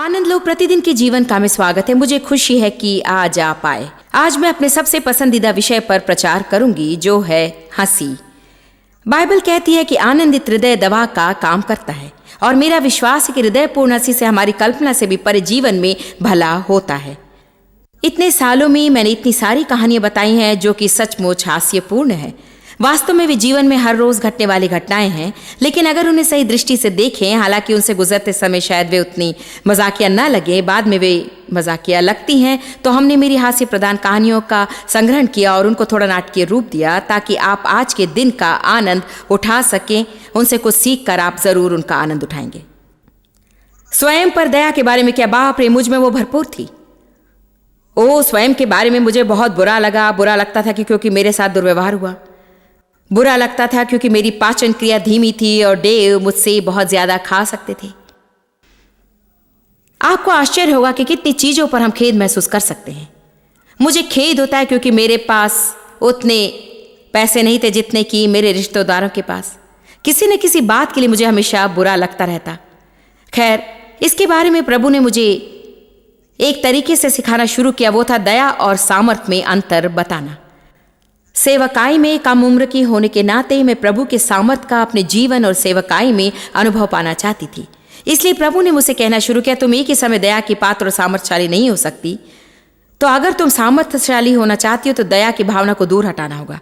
आनंद लो प्रतिदिन के जीवन का में स्वागत है। मुझे खुशी है कि आज आ पाए। आज मैं अपने सबसे पसंदीदा विषय पर प्रचार करूंगी, जो है हंसी। बाइबल कहती है कि आनंदित हृदय दवा का काम करता है, और मेरा विश्वास है कि हृदयपूर्ण हंसी से हमारी कल्पना से भी परे जीवन में भला होता है। इतने सालों में मैंने इतनी सारी कहानियां बताई हैं जो कि सचमुच हास्यपूर्ण है। वास्तव में वे जीवन में हर रोज घटने वाली घटनाएं हैं, लेकिन अगर उन्हें सही दृष्टि से देखें, हालांकि उनसे गुजरते समय शायद वे उतनी मजाकिया न लगे, बाद में वे मजाकिया लगती हैं, तो हमने मेरी हास्य प्रदान कहानियों का संग्रहण किया और उनको थोड़ा नाटकीय रूप दिया, ताकि आप आज के दिन का आनंद उठा सकें। उनसे कुछ सीख कर आप जरूर उनका आनंद उठाएंगे। स्वयं पर दया के बारे में क्या बाप रे, मुझ में वो भरपूर थी। स्वयं के बारे में मुझे बहुत बुरा लगता था कि क्योंकि मेरे साथ दुर्व्यवहार हुआ। बुरा लगता था क्योंकि मेरी पाचन क्रिया धीमी थी और डेव मुझसे बहुत ज्यादा खा सकते थे। आपको आश्चर्य होगा कि कितनी चीजों पर हम खेद महसूस कर सकते हैं। मुझे खेद होता है क्योंकि मेरे पास उतने पैसे नहीं थे जितने कि मेरे रिश्तेदारों के पास। किसी न किसी बात के लिए मुझे हमेशा बुरा लगता रहता। खैर, इसके बारे में प्रभु ने मुझे एक तरीके से सिखाना शुरू किया, वो था दया और सामर्थ में अंतर बताना। सेवकाई में कम उम्र की होने के नाते मैं प्रभु के सामर्थ का अपने जीवन और सेवकाई में अनुभव पाना चाहती थी। इसलिए प्रभु ने मुझसे कहना शुरू किया, तुम एक ही समय दया की पात्र और सामर्थ्यशाली नहीं हो सकती। तो अगर तुम सामर्थ्यशाली होना चाहती हो तो दया की भावना को दूर हटाना होगा।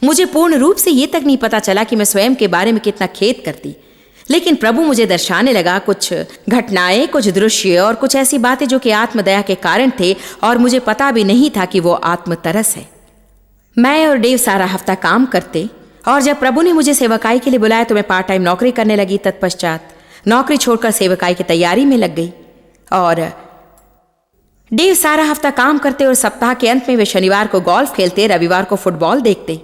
मुझे पूर्ण रूप से ये तक नहीं पता चला कि मैं स्वयं के बारे में कितना खेद करती, लेकिन प्रभु मुझे दर्शाने लगा कुछ घटनाएं, कुछ दृश्य और कुछ ऐसी बातें जो कि आत्मदया के कारण थे, और मुझे पता भी नहीं था कि वो आत्मतरस है। मैं और डेव सारा हफ्ता काम करते, और जब प्रभु ने मुझे सेवकाई के लिए बुलाया तो मैं पार्ट टाइम नौकरी करने लगी। तत्पश्चात नौकरी छोड़कर सेवकाई की तैयारी में लग गई। और डेव सारा हफ्ता काम करते और सप्ताह के अंत में वे शनिवार को गोल्फ खेलते, रविवार को फुटबॉल देखते।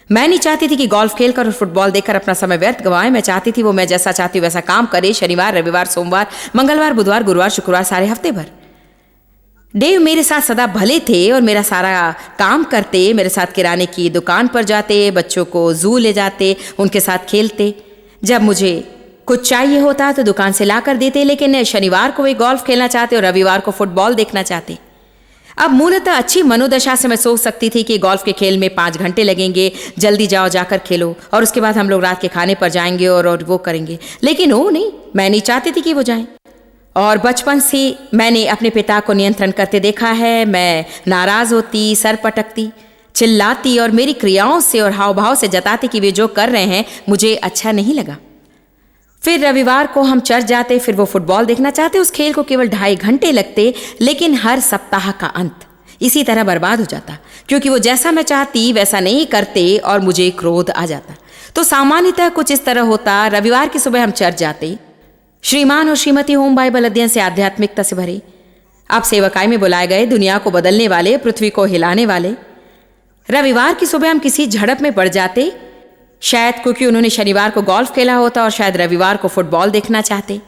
मैं नहीं चाहती थी कि गोल्फ खेलकर और फुटबॉल देखकर अपना समय व्यर्थ गंवाए। मैं चाहती थी वो मैं जैसा चाहती वैसा काम करे, शनिवार, रविवार, सोमवार, मंगलवार, बुधवार, गुरुवार, शुक्रवार, सारे हफ्ते भर। डेव मेरे साथ सदा भले थे और मेरा सारा काम करते। मेरे साथ किराने की दुकान पर जाते, बच्चों को जू ले जाते, उनके साथ खेलते। जब मुझे कुछ चाहिए होता तो दुकान से ला कर देते, लेकिन शनिवार को वे गोल्फ खेलना चाहते और रविवार को फुटबॉल देखना चाहते। अब मूलतः अच्छी मनोदशा से मैं सोच सकती थी कि गोल्फ के खेल में 5 घंटे लगेंगे, जल्दी जाओ, जाकर खेलो, और उसके बाद हम लोग रात के खाने पर जाएंगे और वो करेंगे। लेकिन वो नहीं, मैं नहीं चाहती थी कि वो जाएं। और बचपन से मैंने अपने पिता को नियंत्रण करते देखा है। मैं नाराज होती, सर पटकती, चिल्लाती और मेरी क्रियाओं से और हाव भाव से जताती कि वे जो कर रहे हैं मुझे अच्छा नहीं लगा। फिर रविवार को हम चर्च जाते, फिर वो फुटबॉल देखना चाहते। उस खेल को केवल 2.5 घंटे लगते, लेकिन हर सप्ताह का अंत इसी तरह बर्बाद हो जाता, क्योंकि वो जैसा मैं चाहती वैसा नहीं करते और मुझे क्रोध आ जाता। तो सामान्यतः कुछ इस तरह होता। रविवार की सुबह हम चर्च जाते, श्रीमान और श्रीमती होम बाइबल अध्ययन से आध्यात्मिकता से भरे। आप सेवकाई में बुलाए गए, दुनिया को बदलने वाले, पृथ्वी को हिलाने वाले। रविवार की सुबह हम किसी झड़प में पड़ जाते, शायद क्योंकि उन्होंने शनिवार को गोल्फ खेला होता और शायद रविवार को फुटबॉल देखना चाहते,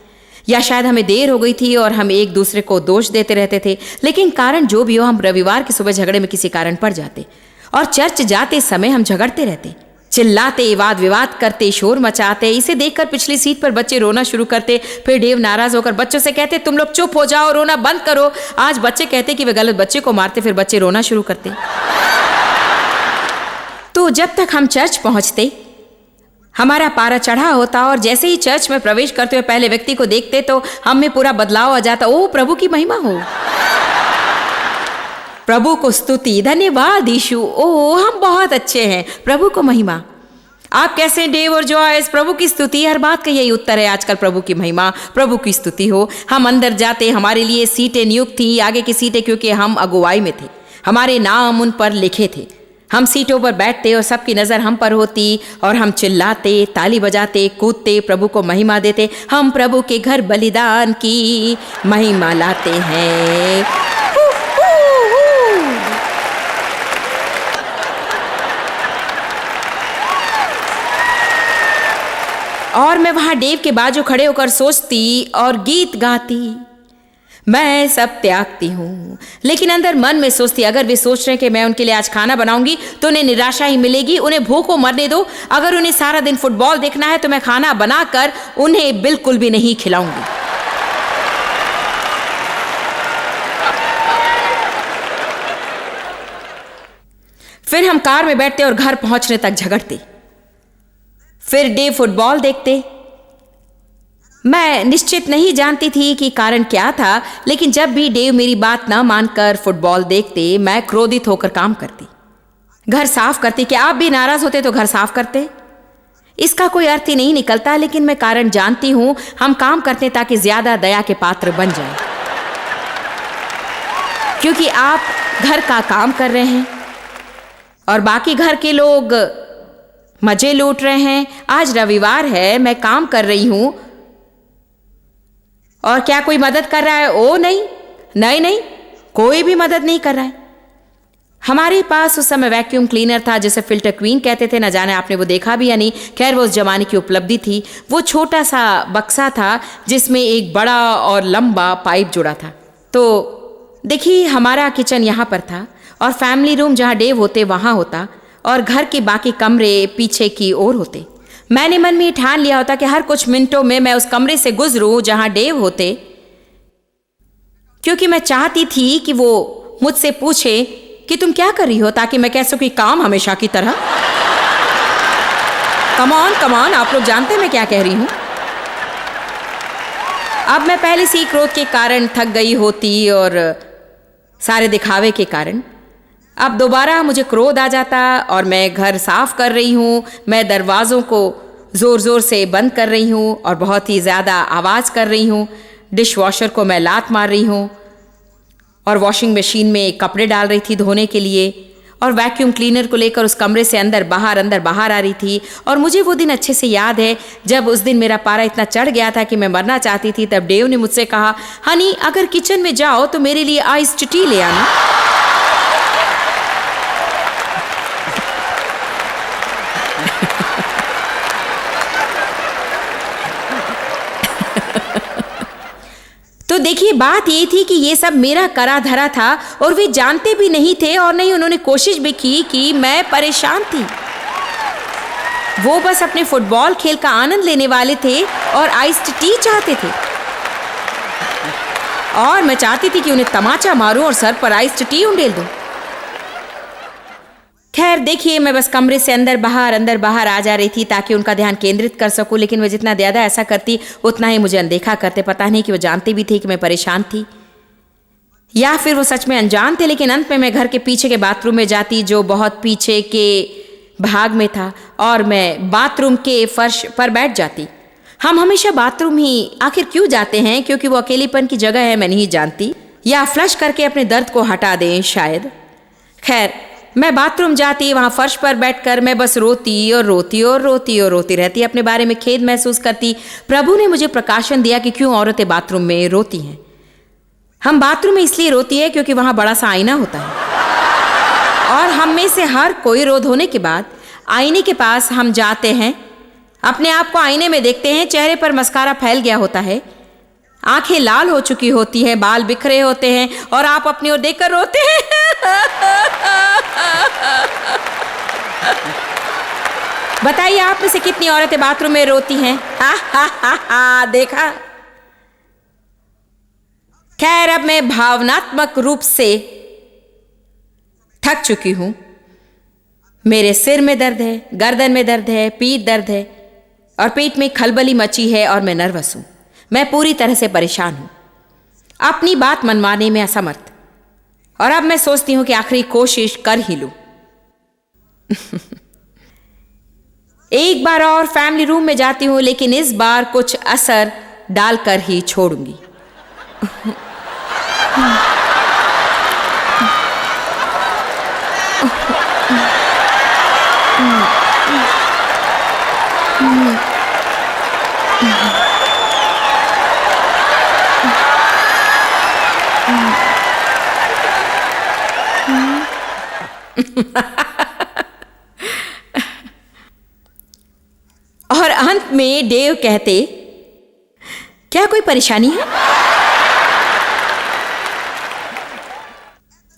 या शायद हमें देर हो गई थी और हम एक दूसरे को दोष देते रहते थे। लेकिन कारण जो भी हो, हम रविवार की सुबह झगड़े में किसी कारण पड़ जाते, और चर्च जाते समय हम झगड़ते रहते, चिल्लाते, वाद विवाद करते, शोर मचाते। इसे देखकर पिछली सीट पर बच्चे रोना शुरू करते। फिर डेव नाराज होकर बच्चों से कहते, तुम लोग चुप हो जाओ, रोना बंद करो। आज बच्चे कहते कि वे गलत बच्चे को मारते, फिर बच्चे रोना शुरू करते। तो जब तक हम चर्च पहुंचते हमारा पारा चढ़ा होता, और जैसे ही चर्च में प्रवेश करते हुए पहले व्यक्ति को देखते तो हम में पूरा बदलाव आ जाता। ओह, प्रभु की महिमा हो, प्रभु को स्तुति, धन्यवाद यीशु, ओह हम बहुत अच्छे हैं, प्रभु को महिमा। आप कैसे हैं डेव और जॉयस? प्रभु की स्तुति। हर बात का यही उत्तर है आजकल, प्रभु की महिमा, प्रभु की स्तुति हो। हम अंदर जाते, हमारे लिए सीटें नियुक्त थी, आगे की सीटें, क्योंकि हम अगुवाई में थे, हमारे नाम उन पर लिखे थे। हम सीटों पर बैठते और सबकी नजर हम पर होती, और हम चिल्लाते, ताली बजाते, कूदते, प्रभु को महिमा देते। हम प्रभु के घर बलिदान की महिमा लाते हैं। और मैं वहां डेव के बाजू खड़े होकर सोचती और गीत गाती, मैं सब त्यागती हूँ। लेकिन अंदर मन में सोचती, अगर वे सोच रहे हैं कि मैं उनके लिए आज खाना बनाऊंगी तो उन्हें निराशा ही मिलेगी, उन्हें भूखों मरने दो। अगर उन्हें सारा दिन फुटबॉल देखना है तो मैं खाना बनाकर उन्हें बिल्कुल भी नहीं खिलाऊंगी। फिर हम कार में बैठते और घर पहुंचने तक झगड़ते। फिर डेव फुटबॉल देखते। मैं निश्चित नहीं जानती थी कि कारण क्या था, लेकिन जब भी डेव मेरी बात न मानकर फुटबॉल देखते, मैं क्रोधित होकर काम करती, घर साफ करती। क्या आप भी नाराज होते तो घर साफ करते? इसका कोई अर्थ ही नहीं निकलता, लेकिन मैं कारण जानती हूं। हम काम करते ताकि ज्यादा दया के पात्र बन जाएं, क्योंकि आप घर का काम कर रहे हैं और बाकी घर के लोग मजे लूट रहे हैं। आज रविवार है, मैं काम कर रही हूं और क्या कोई मदद कर रहा है? ओ नहीं नहीं नहीं, कोई भी मदद नहीं कर रहा है। हमारे पास उस समय वैक्यूम क्लीनर था जिसे फिल्टर क्वीन कहते थे। न जाने आपने वो देखा भी या नहीं। खैर, वो उस जमाने की उपलब्धि थी। वो छोटा सा बक्सा था जिसमें एक बड़ा और लंबा पाइप जुड़ा था। तो देखिए, हमारा किचन यहाँ पर था और फैमिली रूम जहाँ डेव होते वहाँ होता और घर के बाकी कमरे पीछे की ओर होते। मैंने मन में ठान लिया होता कि हर कुछ मिनटों में मैं उस कमरे से गुजरूं जहाँ डेव होते, क्योंकि मैं चाहती थी कि वो मुझसे पूछे कि तुम क्या कर रही हो, ताकि मैं कह सकूं काम हमेशा की तरह। कम ऑन, आप लोग जानते हैं मैं क्या कह रही हूं। अब मैं पहले से ही क्रोध के कारण थक गई होती और सारे दिखावे के कारण। अब दोबारा मुझे क्रोध आ जाता और मैं घर साफ कर रही हूं। मैं दरवाज़ों को ज़ोर ज़ोर से बंद कर रही हूं और बहुत ही ज़्यादा आवाज़ कर रही हूं। डिश वॉशर को मैं लात मार रही हूं और वॉशिंग मशीन में कपड़े डाल रही थी धोने के लिए और वैक्यूम क्लीनर को लेकर उस कमरे से अंदर बाहर आ रही थी। और मुझे वो दिन अच्छे से याद है जब उस दिन मेरा पारा इतना चढ़ गया था कि मैं मरना चाहती थी। तब डेव ने मुझसे कहा, हनी अगर किचन में जाओ तो मेरे लिए आइस टी ले आना। तो देखिए, बात ये थी कि ये सब मेरा करा धरा था और वे जानते भी नहीं थे और नहीं उन्होंने कोशिश भी की कि मैं परेशान थी। वो बस अपने फुटबॉल खेल का आनंद लेने वाले थे और आइस्ड टी चाहते थे और मैं चाहती थी कि उन्हें तमाचा मारूं और सर पर आइस्ड टी उंडेल दूं। खैर देखिए, मैं बस कमरे से अंदर बाहर आ जा रही थी ताकि उनका ध्यान केंद्रित कर सकूं, लेकिन वे जितना ज़्यादा ऐसा करती उतना ही मुझे अनदेखा करते। पता नहीं कि वो जानते भी थे कि मैं परेशान थी या फिर वो सच में अनजान थे। लेकिन अंत में मैं घर के पीछे के बाथरूम में जाती, जो बहुत पीछे के भाग में था, और मैं बाथरूम के फर्श पर बैठ जाती। हम हमेशा बाथरूम ही आखिर क्यों जाते हैं? क्योंकि वो अकेलेपन की जगह है, मैं नहीं जानती, या फ्लश करके अपने दर्द को हटा दें शायद। खैर, मैं बाथरूम जाती, वहाँ फर्श पर बैठकर मैं बस रोती रहती, अपने बारे में खेद महसूस करती। प्रभु ने मुझे प्रकाशन दिया कि क्यों औरतें बाथरूम में रोती हैं। हम बाथरूम में इसलिए रोती है क्योंकि वहाँ बड़ा सा आईना होता है और हम में से हर कोई रो धोने के बाद आईने के पास हम जाते हैं, अपने आप को आईने में देखते हैं। चेहरे पर मस्कारा फैल गया होता है, आंखें लाल हो चुकी होती हैं, बाल बिखरे होते हैं और आप अपनी ओर देखकर रोते हैं। बताइए, आप में से कितनी औरतें बाथरूम में रोती हैं? देखा। खैर, अब मैं भावनात्मक रूप से थक चुकी हूं। मेरे सिर में दर्द है, गर्दन में दर्द है, पीठ दर्द है और पेट में खलबली मची है और मैं नर्वस हूं। मैं पूरी तरह से परेशान हूं, अपनी बात मनवाने में असमर्थ। और अब मैं सोचती हूं कि आखिरी कोशिश कर ही लूं। एक बार और फैमिली रूम में जाती हूं, लेकिन इस बार कुछ असर डालकर ही छोड़ूंगी। और अंत में डेव कहते, क्या कोई परेशानी है?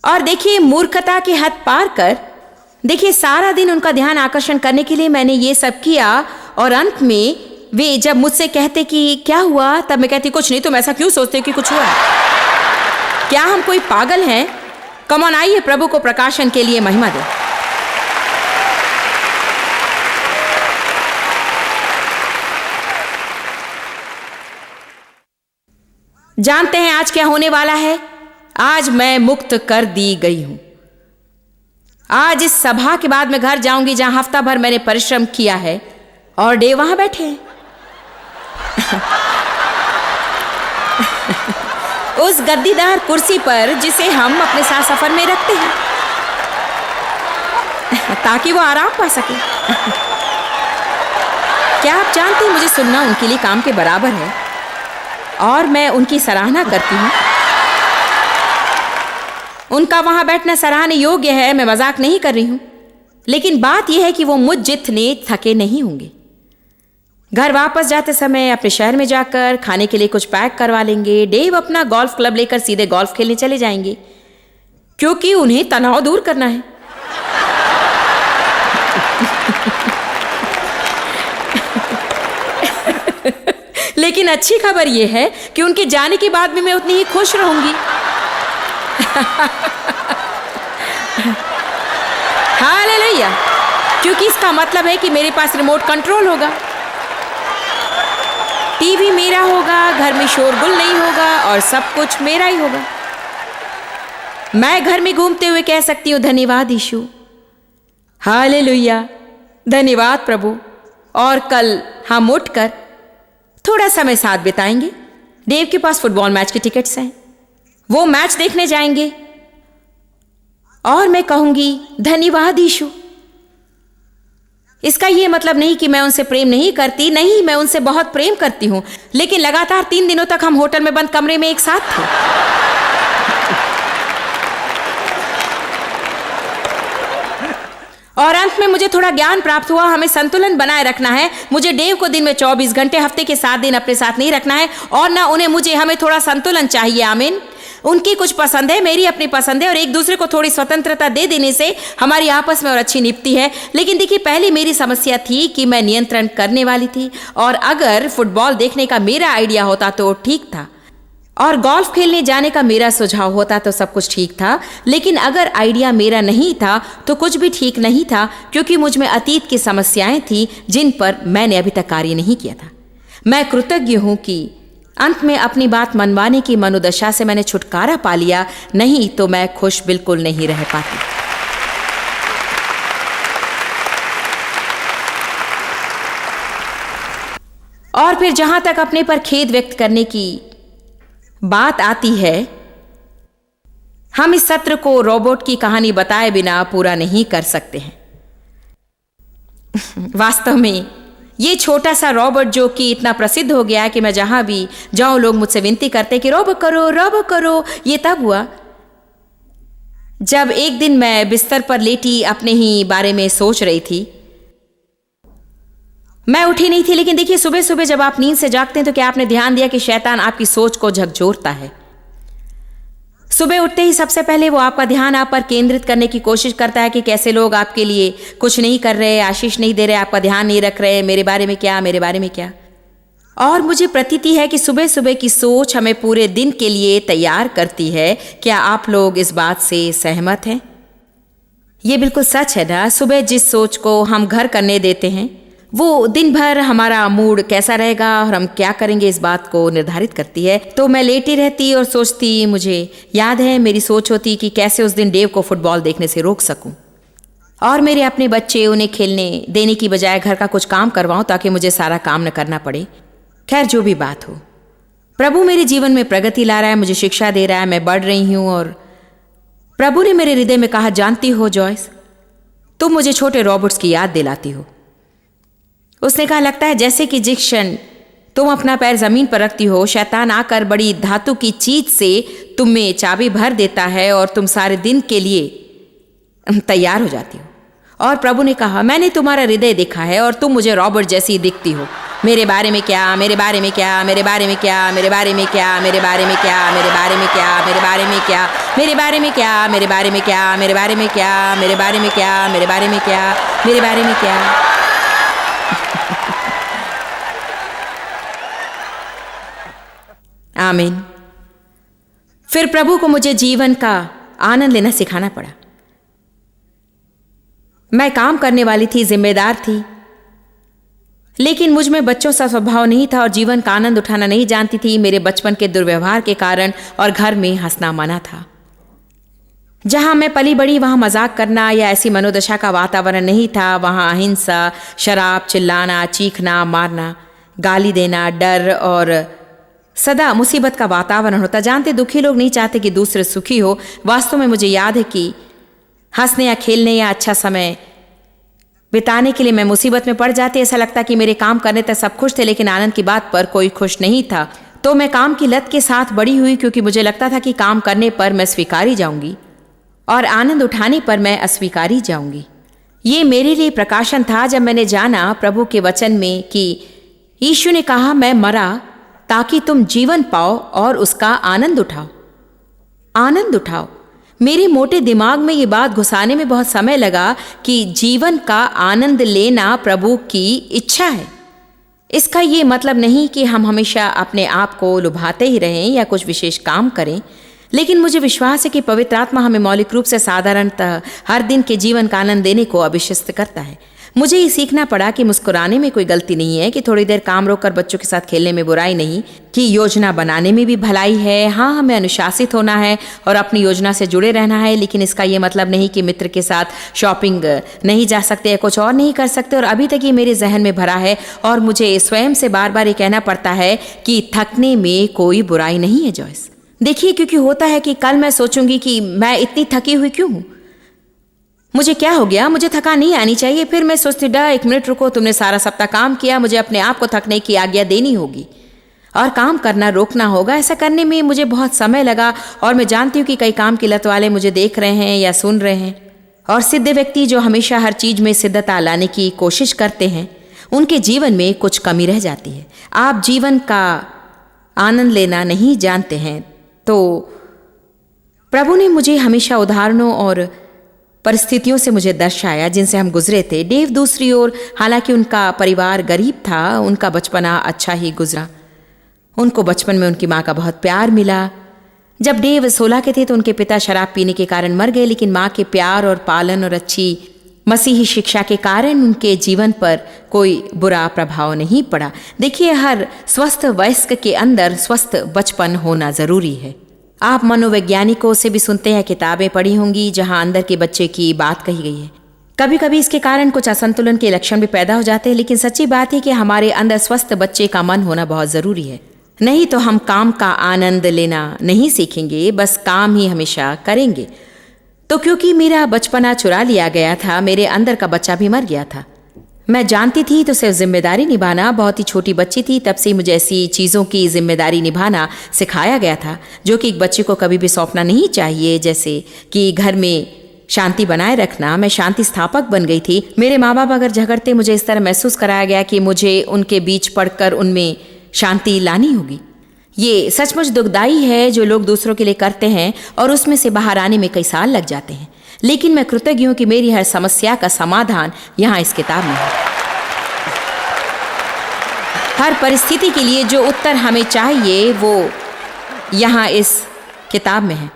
और देखिए, मूर्खता की हद पार कर, देखिए, सारा दिन उनका ध्यान आकर्षण करने के लिए मैंने ये सब किया और अंत में वे जब मुझसे कहते कि क्या हुआ, तब मैं कहती, कुछ नहीं। तुम ऐसा क्यों सोचते कि कुछ हुआ? क्या हम कोई पागल हैं? कम ऑन, आइए प्रभु को प्रकाशन के लिए महिमा दे। जानते हैं आज क्या होने वाला है? आज मैं मुक्त कर दी गई हूं। आज इस सभा के बाद मैं घर जाऊंगी जहां हफ्ता भर मैंने परिश्रम किया है और डेव वहां बैठे हैं। उस गद्दीदार कुर्सी पर जिसे हम अपने साथ सफर में रखते हैं ताकि वो आराम पा सके। क्या आप जानते हैं, मुझे सुनना उनके लिए काम के बराबर है और मैं उनकी सराहना करती हूँ। उनका वहां बैठना सराहने योग्य है, मैं मजाक नहीं कर रही हूं। लेकिन बात यह है कि वो मुझ जितने थके नहीं होंगे। घर वापस जाते समय अपने शहर में जाकर खाने के लिए कुछ पैक करवा लेंगे। डेव अपना गोल्फ क्लब लेकर सीधे गोल्फ खेलने चले जाएंगे क्योंकि उन्हें तनाव दूर करना है। लेकिन अच्छी खबर यह है कि उनके जाने के बाद भी मैं उतनी ही खुश रहूंगी। हालेलुया, क्योंकि इसका मतलब है कि मेरे पास रिमोट कंट्रोल होगा, टीवी मेरा होगा, घर में शोरगुल नहीं होगा और सब कुछ मेरा ही होगा। मैं घर में घूमते हुए कह सकती हूँ, धन्यवाद यीशु, हालेलुया, धन्यवाद प्रभु। और कल हम उठकर थोड़ा समय साथ बिताएंगे। देव के पास फुटबॉल मैच के टिकट्स हैं, वो मैच देखने जाएंगे और मैं कहूंगी धन्यवाद यीशु। इसका यह मतलब नहीं कि मैं उनसे प्रेम नहीं करती, नहीं, मैं उनसे बहुत प्रेम करती हूं। लेकिन लगातार 3 दिनों तक हम होटल में बंद कमरे में एक साथ थे। और अंत में मुझे थोड़ा ज्ञान प्राप्त हुआ, हमें संतुलन बनाए रखना है। मुझे डेव को दिन में 24 घंटे हफ्ते के 7 दिन अपने साथ नहीं रखना है और ना उन्हें मुझे। हमें थोड़ा संतुलन चाहिए। आमीन। उनकी कुछ पसंद है, मेरी अपनी पसंद है और एक दूसरे को थोड़ी स्वतंत्रता दे देने से हमारी आपस में और अच्छी निपती है। लेकिन देखिए, पहले मेरी समस्या थी कि मैं नियंत्रण करने वाली थी और अगर फुटबॉल देखने का मेरा आइडिया होता तो ठीक था और गोल्फ खेलने जाने का मेरा सुझाव होता तो सब कुछ ठीक था। लेकिन अगर आइडिया मेरा नहीं था तो कुछ भी ठीक नहीं था, क्योंकि मुझ में अतीत की समस्याएं थी जिन पर मैंने अभी तक कार्य नहीं किया था। मैं कृतज्ञ हूं कि अंत में अपनी बात मनवाने की मनोदशा से मैंने छुटकारा पा लिया, नहीं तो मैं खुश बिल्कुल नहीं रह पाती। और फिर जहां तक अपने पर खेद व्यक्त करने की बात आती है, हम इस सत्र को रोबोट की कहानी बताए बिना पूरा नहीं कर सकते हैं। वास्तव में ये छोटा सा रोबोट जो कि इतना प्रसिद्ध हो गया है कि मैं जहां भी जाऊं लोग मुझसे विनती करते कि रोबो करो, रोबो करो। ये तब हुआ जब एक दिन मैं बिस्तर पर लेटी अपने ही बारे में सोच रही थी। मैं उठी नहीं थी, लेकिन देखिए, सुबह सुबह जब आप नींद से जागते हैं तो क्या आपने ध्यान दिया कि शैतान आपकी सोच को झकझोरता है। सुबह उठते ही सबसे पहले वो आपका ध्यान आप पर केंद्रित करने की कोशिश करता है कि कैसे लोग आपके लिए कुछ नहीं कर रहे, आशीष नहीं दे रहे, आपका ध्यान नहीं रख रहे, मेरे बारे में क्या, मेरे बारे में क्या। और मुझे प्रतीति है कि सुबह सुबह की सोच हमें पूरे दिन के लिए तैयार करती है। क्या आप लोग इस बात से सहमत हैं? ये बिल्कुल सच है ना। सुबह जिस सोच को हम घर करने देते हैं वो दिन भर हमारा मूड कैसा रहेगा और हम क्या करेंगे इस बात को निर्धारित करती है। तो मैं लेटी रहती और सोचती, मुझे याद है मेरी सोच होती कि कैसे उस दिन डेव को फुटबॉल देखने से रोक सकूं और मेरे अपने बच्चे उन्हें खेलने देने की बजाय घर का कुछ काम करवाऊं ताकि मुझे सारा काम न करना पड़े। खैर, जो भी बात हो, प्रभु मेरे जीवन में प्रगति ला रहा है, मुझे शिक्षा दे रहा है, मैं बढ़ रही हूं। और प्रभु ने मेरे हृदय में कहा, जानती हो जॉयस, तुम मुझे छोटे रॉबर्ट्स की याद दिलाती हो। उसने कहा, लगता है जैसे कि जिस क्षण तुम अपना पैर जमीन पर रखती हो, शैतान आकर बड़ी धातु की चीज से तुम में चाबी भर देता है और तुम सारे दिन के लिए तैयार हो जाती हो। और प्रभु ने कहा, मैंने तुम्हारा हृदय देखा है और तुम मुझे रॉबर्ट जैसी दिखती हो। मेरे बारे में क्या, मेरे बारे में क्या, मेरे बारे में क्या, मेरे बारे में क्या, मेरे बारे में क्या, मेरे बारे में क्या, मेरे बारे में क्या, मेरे बारे में क्या, मेरे बारे में क्या, मेरे बारे में क्या, मेरे बारे में क्या, मेरे बारे में क्या, मेरे बारे में क्या। आमीन। फिर प्रभु को मुझे जीवन का आनंद लेना सिखाना पड़ा। मैं काम करने वाली थी, जिम्मेदार थी लेकिन मुझ में बच्चों सा स्वभाव नहीं था और जीवन का आनंद उठाना नहीं जानती थी। मेरे बचपन के दुर्व्यवहार के कारण और घर में हंसना मना था। जहां मैं पली बड़ी वहां मजाक करना या ऐसी मनोदशा का वातावरण नहीं था। वहां अहिंसा, शराब, चिल्लाना, चीखना, मारना, गाली देना, डर और सदा मुसीबत का वातावरण होता। जानते दुखी लोग नहीं चाहते कि दूसरे सुखी हो। वास्तव में मुझे याद है कि हंसने या खेलने या अच्छा समय बिताने के लिए मैं मुसीबत में पड़ जाती। ऐसा लगता कि मेरे काम करने तक सब खुश थे, लेकिन आनंद की बात पर कोई खुश नहीं था। तो मैं काम की लत के साथ बड़ी हुई, क्योंकि मुझे लगता था कि काम करने पर मैं स्वीकारी जाऊंगी और आनंद उठाने पर मैं अस्वीकारी जाऊंगी। ये मेरे लिए प्रकाशन था जब मैंने जाना प्रभु के वचन में कि यीशु ने कहा, मैं मरा ताकि तुम जीवन पाओ और उसका आनंद उठाओ। आनंद उठाओ। मेरे मोटे दिमाग में ये बात घुसाने में बहुत समय लगा कि जीवन का आनंद लेना प्रभु की इच्छा है। इसका ये मतलब नहीं कि हम हमेशा अपने आप को लुभाते ही रहें या कुछ विशेष काम करें, लेकिन मुझे विश्वास है कि पवित्र आत्मा हमें मौलिक रूप से साधारणतः हर दिन के जीवन का आनंद देने को अभिषिक्त करता है। मुझे ये सीखना पड़ा कि मुस्कुराने में कोई गलती नहीं है, कि थोड़ी देर काम रोककर बच्चों के साथ खेलने में बुराई नहीं, कि योजना बनाने में भी भलाई है। हाँ, हमें अनुशासित होना है और अपनी योजना से जुड़े रहना है, लेकिन इसका ये मतलब नहीं कि मित्र के साथ शॉपिंग नहीं जा सकते या कुछ और नहीं कर सकते। और अभी तक ये मेरे जहन में भरा है और मुझे स्वयं से बार बार ये कहना पड़ता है कि थकने में कोई बुराई नहीं है जॉयस। देखिए, क्योंकि होता है कि कल मैं सोचूंगी कि मैं इतनी थकी हुई क्यों हूं, मुझे क्या हो गया, मुझे थकान नहीं आनी चाहिए। फिर मैं सोचती, डा एक मिनट रुको, तुमने सारा सप्ताह काम किया, मुझे अपने आप को थकने की आज्ञा देनी होगी और काम करना रोकना होगा। ऐसा करने में मुझे बहुत समय लगा और मैं जानती हूँ कि कई काम की लत वाले मुझे देख रहे हैं या सुन रहे हैं। और सिद्ध व्यक्ति जो हमेशा हर चीज में सिद्धता लाने की कोशिश करते हैं, उनके जीवन में कुछ कमी रह जाती है। आप जीवन का आनंद लेना नहीं जानते हैं। तो प्रभु ने मुझे हमेशा उदाहरणों और परिस्थितियों से मुझे दर्शाया जिनसे हम गुजरे थे। डेव दूसरी ओर, हालांकि उनका परिवार गरीब था, उनका बचपना अच्छा ही गुजरा। उनको बचपन में उनकी माँ का बहुत प्यार मिला। जब डेव 16 के थे तो उनके पिता शराब पीने के कारण मर गए, लेकिन माँ के प्यार और पालन और अच्छी मसीही शिक्षा के कारण उनके जीवन पर कोई बुरा प्रभाव नहीं पड़ा। देखिए, हर स्वस्थ वयस्क के अंदर स्वस्थ बचपन होना जरूरी है। आप मनोवैज्ञानिकों से भी सुनते हैं, किताबें पढ़ी होंगी जहां अंदर के बच्चे की बात कही गई है। कभी कभी इसके कारण कुछ असंतुलन के लक्षण भी पैदा हो जाते हैं, लेकिन सच्ची बात है कि हमारे अंदर स्वस्थ बच्चे का मन होना बहुत जरूरी है। नहीं तो हम काम का आनंद लेना नहीं सीखेंगे, बस काम ही हमेशा करेंगे। तो क्योंकि मेरा बचपना चुरा लिया गया था, मेरे अंदर का बच्चा भी मर गया था। मैं जानती थी तो सिर्फ जिम्मेदारी निभाना। बहुत ही छोटी बच्ची थी तब से मुझे ऐसी चीज़ों की जिम्मेदारी निभाना सिखाया गया था जो कि एक बच्चे को कभी भी सौंपना नहीं चाहिए, जैसे कि घर में शांति बनाए रखना। मैं शांति स्थापक बन गई थी। मेरे माँ बाप अगर झगड़ते, मुझे इस तरह महसूस कराया गया कि मुझे उनके बीच पड़कर उनमें शांति लानी होगी। ये सचमुच दुखदाई है जो लोग दूसरों के लिए करते हैं और उसमें से बाहर आने में कई साल लग जाते हैं। लेकिन मैं कृतज्ञ हूं कि मेरी हर समस्या का समाधान यहाँ इस किताब में है। हर परिस्थिति के लिए जो उत्तर हमें चाहिए वो यहाँ इस किताब में है।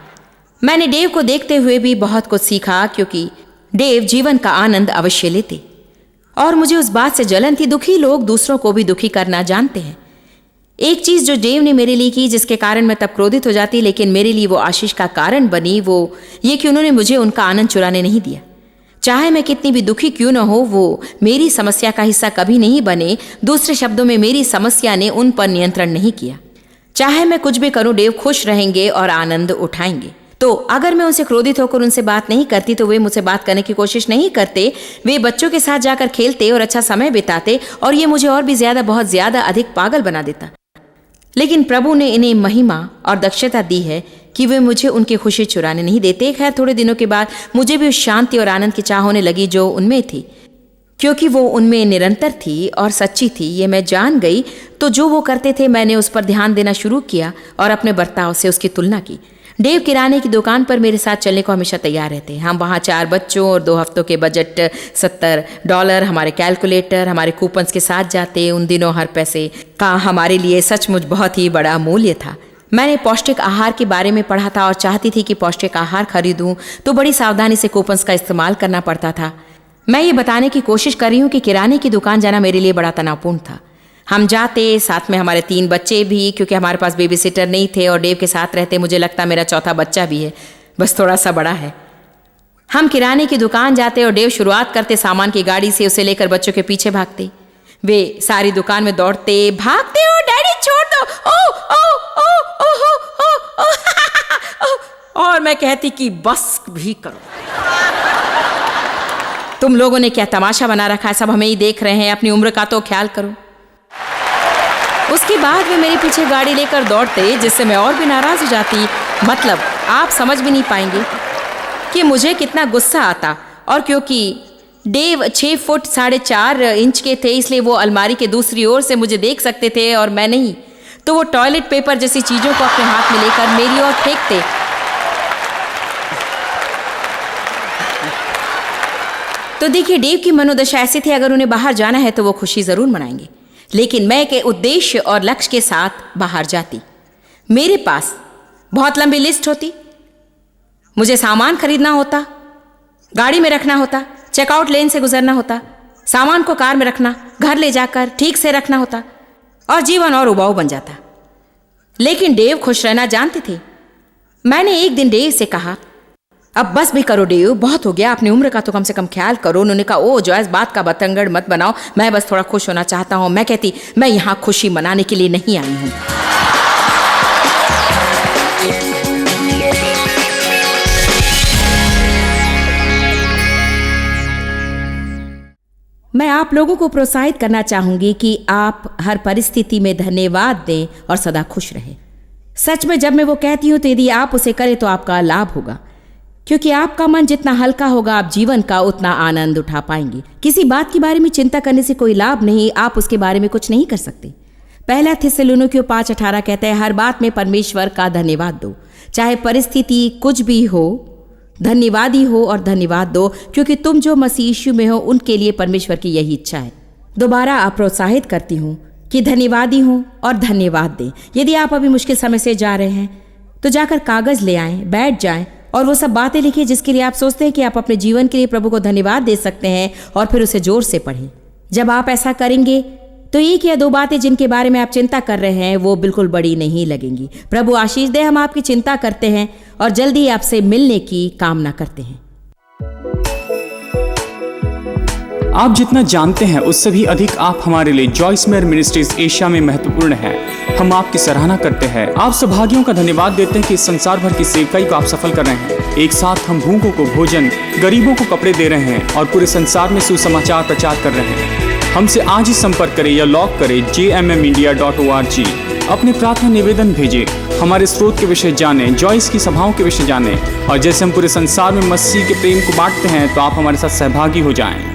मैंने डेव को देखते हुए भी बहुत कुछ सीखा, क्योंकि डेव जीवन का आनंद अवश्य लेते और मुझे उस बात से जलन थी। दुखी लोग दूसरों को भी दुखी करना जानते हैं। एक चीज जो डेव ने मेरे लिए की, जिसके कारण मैं तब क्रोधित हो जाती, लेकिन मेरे लिए वो आशीष का कारण बनी, वो ये कि उन्होंने मुझे उनका आनंद चुराने नहीं दिया। चाहे मैं कितनी भी दुखी क्यों न हो, वो मेरी समस्या का हिस्सा कभी नहीं बने। दूसरे शब्दों में, मेरी समस्या ने उन पर नियंत्रण नहीं किया। चाहे मैं कुछ भी करूं, डेव खुश रहेंगे और आनंद उठाएंगे। तो अगर मैं उनसे क्रोधित होकर उनसे बात नहीं करती तो वे मुझसे बात करने की कोशिश नहीं करते। वे बच्चों के साथ जाकर खेलते और अच्छा समय बिताते और ये मुझे और भी ज्यादा, बहुत ज्यादा अधिक पागल बना देता। लेकिन प्रभु ने इन्हें महिमा और दक्षता दी है कि वे मुझे उनकी खुशी चुराने नहीं देते। खैर, थोड़े दिनों के बाद मुझे भी उस शांति और आनंद की चाह होने लगी जो उनमें थी, क्योंकि वो उनमें निरंतर थी और सच्ची थी। ये मैं जान गई। तो जो वो करते थे, मैंने उस पर ध्यान देना शुरू किया और अपने बर्ताव से उसकी तुलना की। डेव किराने की दुकान पर मेरे साथ चलने को हमेशा तैयार रहते। हम वहाँ 4 बच्चों और 2 हफ्तों के बजट $70, हमारे कैलकुलेटर, हमारे कूपन्स के साथ जाते। उन दिनों हर पैसे का हमारे लिए सचमुच बहुत ही बड़ा मूल्य था। मैंने पौष्टिक आहार के बारे में पढ़ा था और चाहती थी कि पौष्टिक आहार खरीदूं, तो बड़ी सावधानी से कूपन्स का इस्तेमाल करना पड़ता था। मैं ये बताने की कोशिश कर रही हूँ कि किराने की दुकान जाना मेरे लिए बड़ा तनावपूर्ण था। हम जाते, साथ में हमारे 3 बच्चे भी, क्योंकि हमारे पास बेबी सिटर नहीं थे और डेव के साथ रहते। मुझे लगता मेरा चौथा बच्चा भी है, बस थोड़ा सा बड़ा है। हम किराने की दुकान जाते और डेव शुरुआत करते सामान की गाड़ी से, उसे लेकर बच्चों के पीछे भागते। वे सारी दुकान में दौड़ते, भागते, ओ डैडी छोड़ दो, ओ ओ ओ ओ ओ ओ, और मैं कहती कि बस भी करो, तुम लोगों ने क्या तमाशा बना रखा है, सब हमें ही देख रहे हैं, अपनी उम्र का तो ख्याल करो। उसके बाद वे मेरे पीछे गाड़ी लेकर दौड़ते, जिससे मैं और भी नाराज हो जाती। मतलब आप समझ भी नहीं पाएंगे कि मुझे कितना गुस्सा आता। और क्योंकि डेव 6 फुट 4.5 इंच के थे, इसलिए वो अलमारी के दूसरी ओर से मुझे देख सकते थे और मैं नहीं, तो वो टॉयलेट पेपर जैसी चीजों को अपने हाथ में लेकर मेरी ओर फेंकते। तो देखिए, डेव की मनोदशा ऐसी थी, अगर उन्हें बाहर जाना है तो वो खुशी जरूर मनाएंगे, लेकिन मैं के उद्देश्य और लक्ष्य के साथ बाहर जाती। मेरे पास बहुत लंबी लिस्ट होती, मुझे सामान खरीदना होता, गाड़ी में रखना होता, चेकआउट लेन से गुजरना होता, सामान को कार में रखना, घर ले जाकर ठीक से रखना होता, और जीवन और उबाऊ बन जाता। लेकिन डेव खुश रहना जानते थे। मैंने एक दिन डेव से कहा, अब बस भी करो डेव, बहुत हो गया, अपनी उम्र का तो कम से कम ख्याल करो। उन्होंने कहा, ओ जॉयस, बात का बतंगड़ मत बनाओ, मैं बस थोड़ा खुश होना चाहता हूं। मैं कहती, मैं यहां खुशी मनाने के लिए नहीं आई हूं। मैं आप लोगों को प्रोत्साहित करना चाहूंगी कि आप हर परिस्थिति में धन्यवाद दें और सदा खुश रहें। सच में जब मैं वो कहती हूं तो यदि आप उसे करें तो आपका लाभ होगा, क्योंकि आपका मन जितना हल्का होगा आप जीवन का उतना आनंद उठा पाएंगे। किसी बात के बारे में चिंता करने से कोई लाभ नहीं, आप उसके बारे में कुछ नहीं कर सकते। पहला थिस्सलुनीकियों 5:18 कहता है, हर बात में परमेश्वर का धन्यवाद दो, चाहे परिस्थिति कुछ भी हो, धन्यवादी हो और धन्यवाद दो, क्योंकि तुम जो मसीह यीशु में हो उनके लिए परमेश्वर की यही इच्छा है। दोबारा आप प्रोत्साहित करती हूँ कि धन्यवादी हो और धन्यवाद दें। यदि आप अभी मुश्किल समय से जा रहे हैं तो जाकर कागज ले आएं, बैठ जाएं और वो सब बातें लिखिए जिसके लिए आप सोचते हैं कि आप अपने जीवन के लिए प्रभु को धन्यवाद दे सकते हैं, और फिर उसे जोर से पढ़ें। जब आप ऐसा करेंगे तो 1 या 2 बातें जिनके बारे में आप चिंता कर रहे हैं वो बिल्कुल बड़ी नहीं लगेंगी। प्रभु आशीष दे। हम आपकी चिंता करते हैं और जल्दी आपसे मिलने की कामना करते हैं। आप जितना जानते हैं उससे भी अधिक आप हमारे लिए जॉयस मेयर मिनिस्ट्रीज एशिया में महत्वपूर्ण है। हम आपकी सराहना करते हैं। आप सौभाग्यों का धन्यवाद देते हैं कि इस संसार भर की सेवकाई को आप सफल कर रहे हैं। एक साथ हम भूखों को भोजन, गरीबों को कपड़े दे रहे हैं और पूरे संसार में सुसमाचार प्रचार कर रहे हैं। हमसे आज ही संपर्क करें या लॉग करें jmmindia.org। अपने प्रार्थना निवेदन भेजें, हमारे स्रोत के विषय जानें, जॉयस की सभाओं के विषय जानें, और जैसे हम पूरे संसार में मसीह के प्रेम को बांटते हैं तो आप हमारे साथ सहभागी हो जाएं।